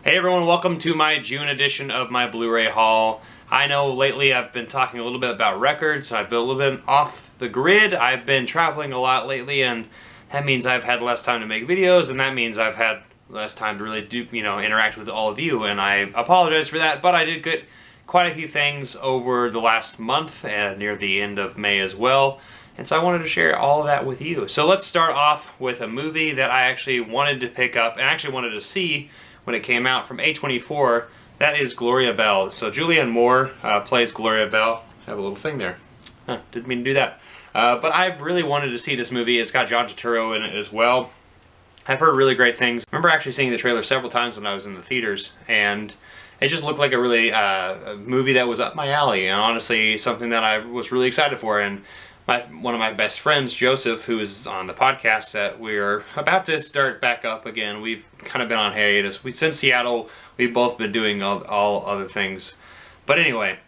Hey everyone, welcome to my June edition of my Blu-ray haul. I know lately I've been talking a little bit about records. I've been a little bit off the grid. I've been traveling a lot lately, and that means I've had less time to make videos, and that means I've had less time to really do, interact with all of you, and I apologize for that, but I did get quite a few things over the last month and near the end of May as well. And so I wanted to share all of that with you. So let's start off with a movie that I actually wanted to pick up and actually wanted to see when it came out from A24. That is Gloria Bell. So Julianne Moore plays Gloria Bell. I have a little thing there. Didn't mean to do that. But I've really wanted to see this movie. It's got John Turturro in it as well. I've heard really great things. I remember actually seeing the trailer several times when I was in the theaters, and it just looked like a really a movie that was up my alley, and honestly something that I was really excited for. And one of my best friends, Joseph, who is on the podcast that we're about to start back up again. We've kind of been on hiatus. Since Seattle, we've both been doing all other things. But anyway,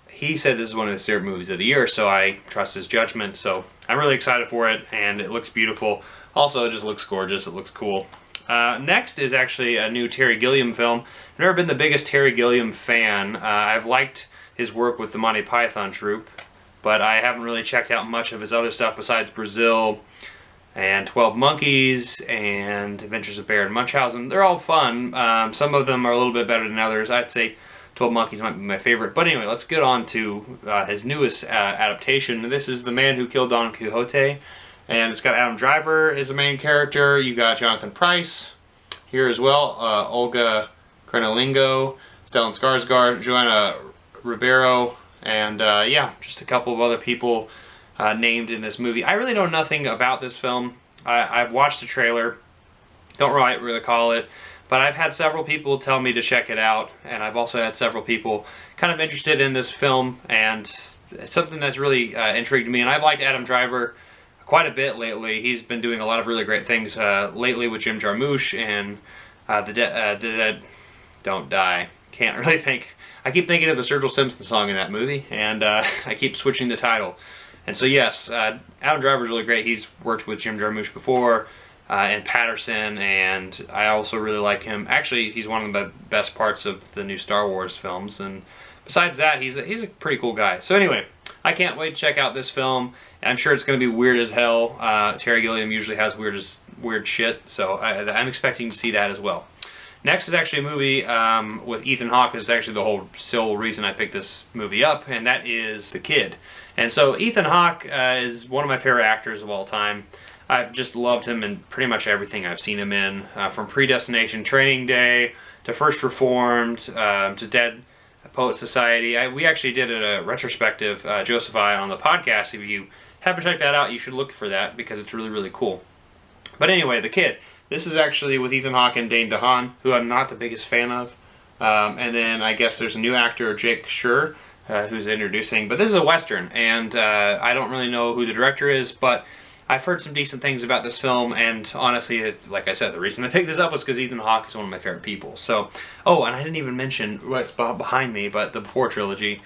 he said this is one of his favorite movies of the year, so I trust his judgment. So I'm really excited for it, and it looks beautiful. Also, it just looks gorgeous. It looks cool. Next is actually a new Terry Gilliam film. I've never been the biggest Terry Gilliam fan. I've liked his work with the Monty Python troupe, but I haven't really checked out much of his other stuff besides Brazil and 12 Monkeys and Adventures of Bear and Munchausen. They're all fun. Some of them are a little bit better than others. I'd say 12 Monkeys might be my favorite. But anyway, let's get on to his newest adaptation. This is The Man Who Killed Don Quixote, and it's got Adam Driver as the main character. You got Jonathan Pryce here as well, Olga Kurylenko, Stellan Skarsgård, Joanna Ribeiro, and yeah, just a couple of other people named in this movie. I really know nothing about this film. I've watched the trailer, don't really recall it, but I've had several people tell me to check it out, and I've also had several people kind of interested in this film, and it's something that's really intrigued me. And I've liked Adam Driver quite a bit lately. He's been doing a lot of really great things lately with Jim Jarmusch and The Dead Don't Die. Can't really think. I keep thinking of the Sturgill Simpson song in that movie, and I keep switching the title. And so yes, Adam Driver's really great. He's worked with Jim Jarmusch before, and Patterson, and I also really like him. Actually, he's one of the best parts of the new Star Wars films, and besides that, he's a pretty cool guy. So anyway, I can't wait to check out this film. I'm sure it's going to be weird as hell. Terry Gilliam usually has weird shit, so I'm expecting to see that as well. Next is actually a movie with Ethan Hawke. Is actually the sole reason I picked this movie up, and that is The Kid. And so Ethan Hawke is one of my favorite actors of all time. I've just loved him in pretty much everything I've seen him in, from Predestination, Training Day, to First Reformed, to Dead Poet Society. We actually did a retrospective, Joseph and I, on the podcast. If you haven't checked that out, you should look for that because it's really, really cool. But anyway, The Kid. This is actually with Ethan Hawke and Dane DeHaan, who I'm not the biggest fan of. And then I guess there's a new actor, Jake Schur, who's introducing. But this is a Western, and I don't really know who the director is, but I've heard some decent things about this film, and honestly, like I said, the reason I picked this up was because Ethan Hawke is one of my favorite people. So, oh, and I didn't even mention what's behind me, but the Before trilogy.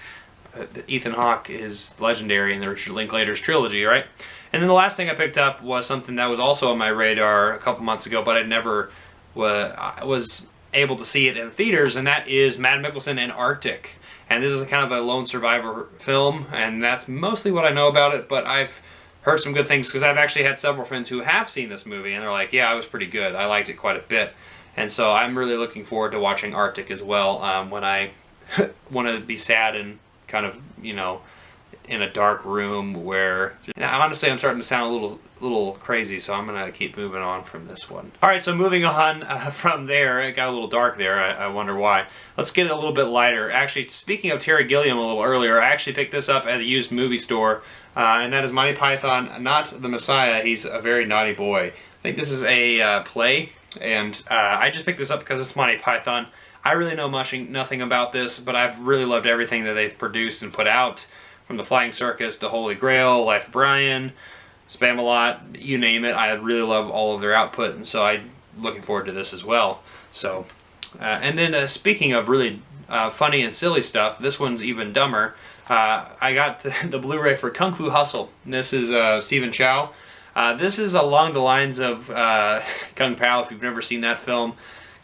Ethan Hawke is legendary in the Richard Linklater's trilogy, right? And then the last thing I picked up was something that was also on my radar a couple months ago, but I never was able to see it in theaters, and that is Mads Mikkelsen and Arctic. And this is kind of a lone survivor film, and that's mostly what I know about it, but I've heard some good things because I've actually had several friends who have seen this movie, and they're like, yeah, it was pretty good. I liked it quite a bit. And so I'm really looking forward to watching Arctic as well when I want to be sad and kind of, in a dark room where, honestly, I'm starting to sound a little crazy, so I'm going to keep moving on from this one. Alright, so moving on from there, it got a little dark there, I wonder why. Let's get it a little bit lighter. Actually, speaking of Terry Gilliam a little earlier, I actually picked this up at a used movie store, and that is Monty Python, Not the Messiah, He's a Very Naughty Boy. I think this is a play, and I just picked this up because it's Monty Python. I really know nothing about this, but I've really loved everything that they've produced and put out, from The Flying Circus to Holy Grail, Life of Brian, Spamalot, you name it. I really love all of their output, and so I'm looking forward to this as well. So, and then speaking of really funny and silly stuff, this one's even dumber. I got the Blu-ray for Kung Fu Hustle. This is Stephen Chow. This is along the lines of Kung Pao, if you've never seen that film.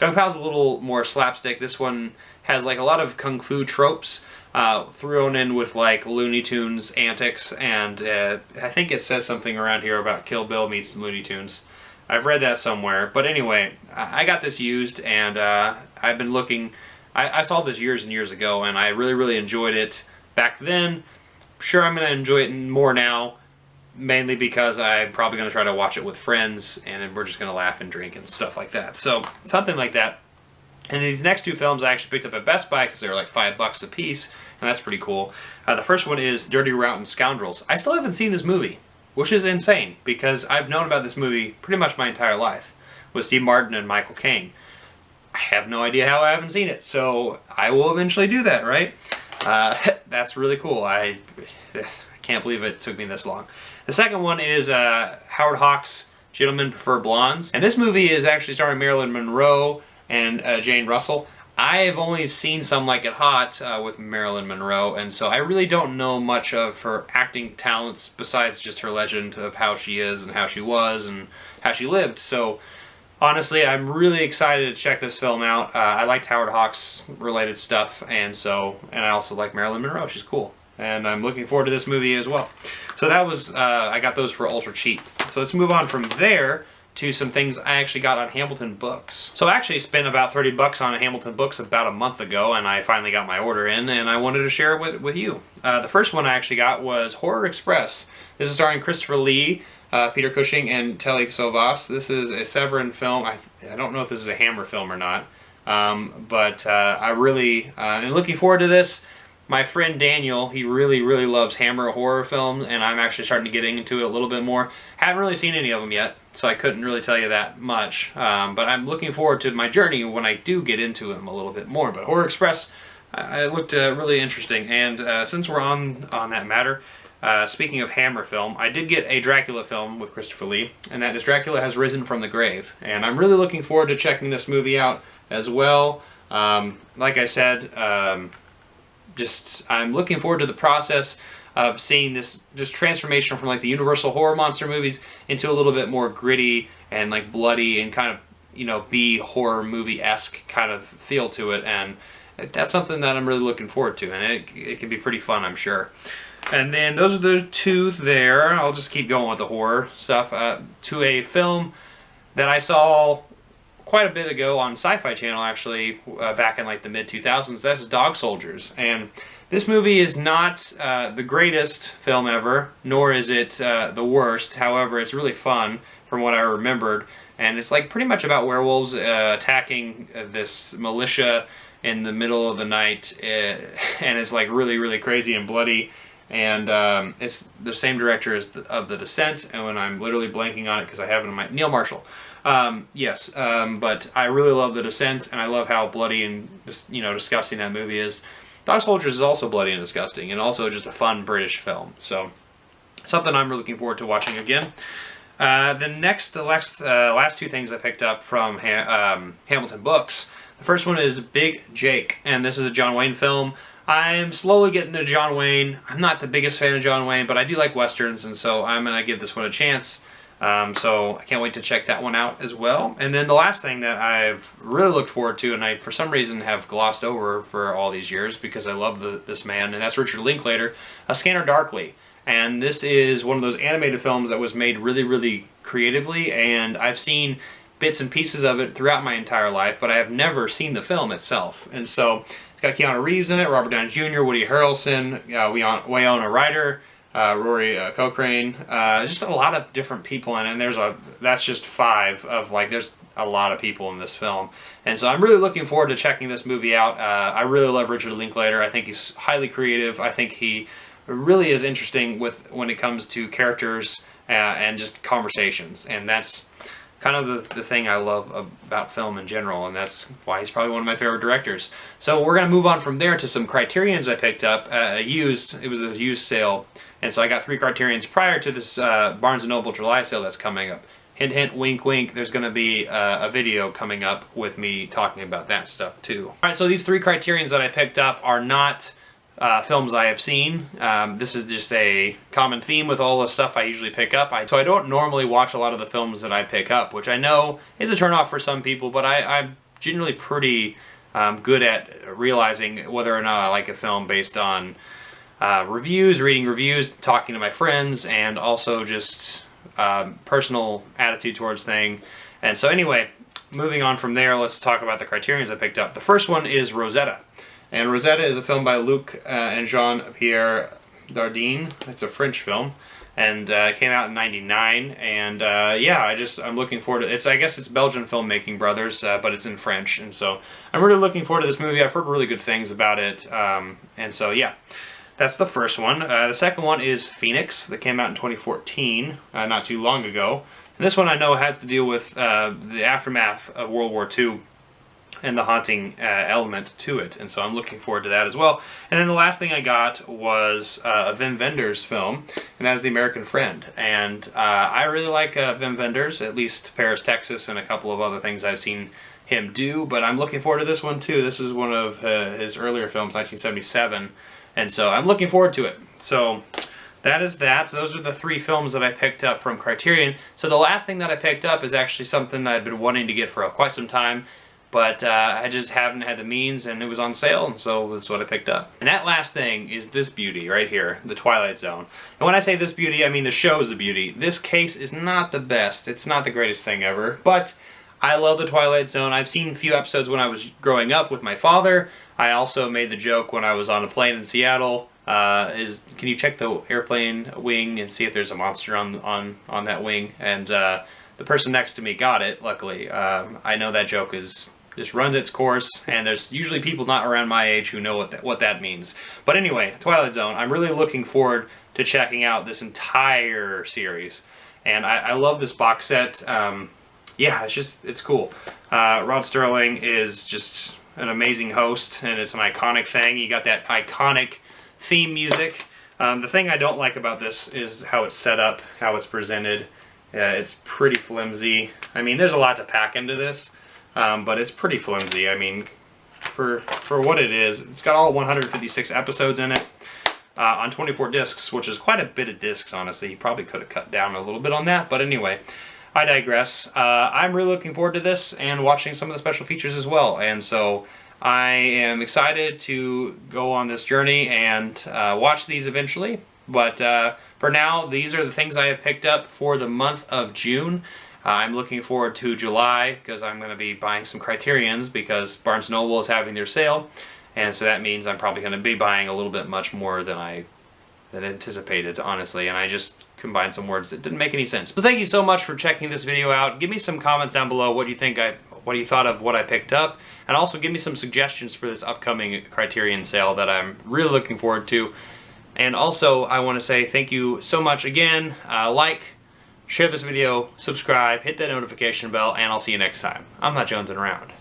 Kung Pao's a little more slapstick. This one has like a lot of kung fu tropes thrown in with like Looney Tunes antics, and I think it says something around here about Kill Bill meets Looney Tunes. I've read that somewhere. But anyway, I got this used, and I've been looking. I saw this years and years ago, and I really, really enjoyed it back then. Sure, I'm going to enjoy it more now, mainly because I'm probably going to try to watch it with friends, and we're just going to laugh and drink and stuff like that. So, something like that. And these next two films I actually picked up at Best Buy because they were like $5 a piece, and that's pretty cool. The first one is Dirty Rotten Scoundrels. I still haven't seen this movie, which is insane, because I've known about this movie pretty much my entire life, with Steve Martin and Michael Caine. I have no idea how I haven't seen it, so I will eventually do that, right? That's really cool. I can't believe it took me this long. The second one is Howard Hawks' Gentlemen Prefer Blondes. And this movie is actually starring Marilyn Monroe and Jane Russell. I've only seen Some Like It Hot with Marilyn Monroe, and so I really don't know much of her acting talents besides just her legend of how she is and how she was and how she lived. So honestly, I'm really excited to check this film out. I liked Howard Hawks related stuff, and I also like Marilyn Monroe. She's cool. And I'm looking forward to this movie as well. So that was, I got those for ultra cheap. So let's move on from there to some things I actually got on Hamilton Books. So I actually spent about $30 on Hamilton Books about a month ago, and I finally got my order in, and I wanted to share it with you. The first one I actually got was Horror Express. This is starring Christopher Lee, Peter Cushing, and Telly Savalas. This is a Severin film. I don't know if this is a Hammer film or not, but I really am looking forward to this. My friend Daniel, he really, really loves Hammer horror films, and I'm actually starting to get into it a little bit more. Haven't really seen any of them yet, so I couldn't really tell you that much. But I'm looking forward to my journey when I do get into them a little bit more. But Horror Express, it looked really interesting. And since we're on that matter, speaking of Hammer film, I did get a Dracula film with Christopher Lee, and that is Dracula Has Risen from the Grave. And I'm really looking forward to checking this movie out as well. Like I said, I'm looking forward to the process of seeing this just transformation from like the Universal horror monster movies into a little bit more gritty and like bloody and kind of, you know, B horror movie-esque kind of feel to it, and that's something that I'm really looking forward to, and it can be pretty fun, I'm sure. And then those are the two there. I'll just keep going with the horror stuff. To a film that I saw quite a bit ago on Sci-Fi Channel, actually, back in like the mid-2000s. That's Dog Soldiers. And this movie is not the greatest film ever, nor is it the worst. However, it's really fun from what I remembered. And it's like pretty much about werewolves attacking this militia in the middle of the night. And it's like really, really crazy and bloody. And it's the same director as of The Descent, and when I'm literally blanking on it because I have it in my... Neil Marshall. Yes, but I really love The Descent, and I love how bloody and just, you know, disgusting that movie is. Dog Soldiers is also bloody and disgusting, and also just a fun British film. So, something I'm looking forward to watching again. The last two things I picked up from Hamilton Books. The first one is Big Jake, and this is a John Wayne film. I'm slowly getting to John Wayne. I'm not the biggest fan of John Wayne, but I do like westerns, and so I'm going to give this one a chance. So I can't wait to check that one out as well. And then the last thing that I've really looked forward to, and I for some reason have glossed over for all these years because I love this man, and that's Richard Linklater, A Scanner Darkly. And this is one of those animated films that was made really, really creatively, and I've seen bits and pieces of it throughout my entire life, but I have never seen the film itself. And so it's got Keanu Reeves in it, Robert Downey Jr., Woody Harrelson, Winona Ryder, Rory Cochrane, just a lot of different people in it, and that's just five of like, there's a lot of people in this film. And so I'm really looking forward to checking this movie out. I really love Richard Linklater. I think he's highly creative. I think he really is interesting when it comes to characters and just conversations, and that's kind of the thing I love about film in general, and that's why he's probably one of my favorite directors. So we're going to move on from there to some Criterions I picked up, used. It was a used sale, and so I got 3 Criterions prior to this Barnes & Noble July sale that's coming up. Hint, hint, wink, wink, there's going to be a video coming up with me talking about that stuff too. Alright, so these 3 Criterions that I picked up are not films I have seen. This is just a common theme with all the stuff I usually pick up. So I don't normally watch a lot of the films that I pick up, which I know is a turnoff for some people, but I generally pretty good at realizing whether or not I like a film based on reviews, reading reviews, talking to my friends, and also just personal attitude towards things. And so anyway, moving on from there, let's talk about the Criterions I picked up. The first one is Rosetta. And Rosetta is a film by Luc and Jean-Pierre Dardenne. It's a French film, and it came out in '99. And yeah, I'm looking forward to it. I guess it's Belgian filmmaking brothers, but it's in French, and so I'm really looking forward to this movie. I've heard really good things about it, and so yeah. That's the first one. The second one is Phoenix, that came out in 2014, not too long ago. And this one I know has to deal with the aftermath of World War II and the haunting element to it, and so I'm looking forward to that as well. And then the last thing I got was a Wim Wenders film, and that is The American Friend. And I really like Wim Wenders, at least Paris, Texas, and a couple of other things I've seen him do, but I'm looking forward to this one too. This is one of his earlier films, 1977. And so I'm looking forward to it. So that is that. Those are the 3 films that I picked up from Criterion. So the last thing that I picked up is actually something that I've been wanting to get for quite some time, but I just haven't had the means, and it was on sale, and so that's what I picked up. And that last thing is this beauty right here, the Twilight Zone. And when I say this beauty, I mean the show is the beauty. This case is not the best. It's not the greatest thing ever, but I love the Twilight Zone. I've seen a few episodes when I was growing up with my father. I also made the joke when I was on a plane in Seattle, can you check the airplane wing and see if there's a monster on that wing? And the person next to me got it, luckily. I know that joke just runs its course, and there's usually people not around my age who know what that means. But anyway, Twilight Zone, I'm really looking forward to checking out this entire series. And I love this box set. Yeah, it's cool. Rod Serling is just an amazing host, and it's an iconic thing. You got that iconic theme music. The thing I don't like about this is how it's set up, how it's presented. It's pretty flimsy. I mean, there's a lot to pack into this, but it's pretty flimsy. I mean, for what it is, it's got all 156 episodes in it on 24 discs, which is quite a bit of discs, honestly. You probably could have cut down a little bit on that, but anyway. I digress. I'm really looking forward to this and watching some of the special features as well, and so I am excited to go on this journey and watch these eventually. But for now, these are the things I have picked up for the month of June. I'm looking forward to July because I'm going to be buying some Criterions because Barnes & Noble is having their sale, and so that means I'm probably going to be buying a little bit much more than anticipated, honestly, and I just combined some words that didn't make any sense. So thank you so much for checking this video out. Give me some comments down below what you thought of what I picked up, and also give me some suggestions for this upcoming Criterion sale that I'm really looking forward to. And also, I want to say thank you so much again. Like, share this video, subscribe, hit that notification bell, and I'll see you next time. I'm not jonesing around.